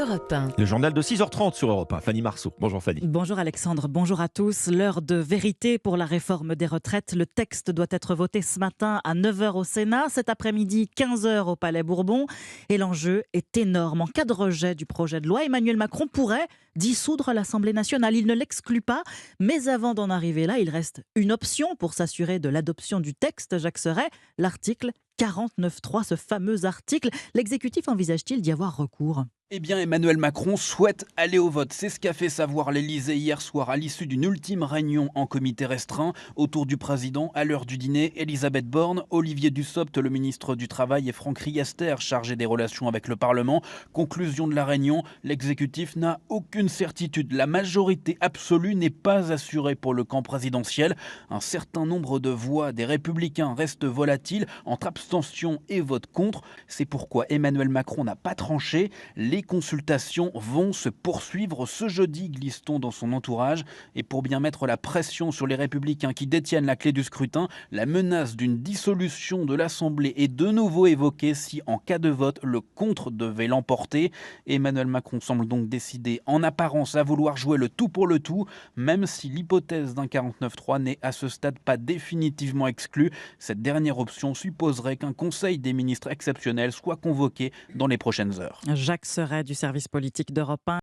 Europe 1. Le journal de 6h30 sur Europe 1. Fanny Marceau. Bonjour Fanny. Bonjour Alexandre, bonjour à tous. L'heure de vérité pour la réforme des retraites. Le texte doit être voté ce matin à 9h au Sénat, cet après-midi 15h au Palais Bourbon. Et l'enjeu est énorme. En cas de rejet du projet de loi, Emmanuel Macron pourrait dissoudre l'Assemblée nationale. Il ne l'exclut pas, mais avant d'en arriver là, il reste une option pour s'assurer de l'adoption du texte, Jacques Serret, l'article 49.3, ce fameux article. L'exécutif envisage-t-il d'y avoir recours ? Eh bien, Emmanuel Macron souhaite aller au vote. C'est ce qu'a fait savoir l'Élysée hier soir à l'issue d'une ultime réunion en comité restreint. Autour du président, à l'heure du dîner, Elisabeth Borne, Olivier Dussopt, le ministre du Travail, et Franck Riester, chargé des relations avec le Parlement. Conclusion de la réunion, l'exécutif n'a aucune certitude. La majorité absolue n'est pas assurée pour le camp présidentiel. Un certain nombre de voix des Républicains restent volatiles entre abstention et vote contre. C'est pourquoi Emmanuel Macron n'a pas tranché. Les consultations vont se poursuivre ce jeudi, glisse-t-on dans son entourage. Et pour bien mettre la pression sur les Républicains qui détiennent la clé du scrutin, la menace d'une dissolution de l'Assemblée est de nouveau évoquée si, en cas de vote, le contre devait l'emporter. Emmanuel Macron semble donc décidé en apparence à vouloir jouer le tout pour le tout, même si l'hypothèse d'un 49.3 n'est à ce stade pas définitivement exclue. Cette dernière option supposerait qu'un conseil des ministres exceptionnel soit convoqué dans les prochaines heures. Jacques Serret du service politique d'Europe 1.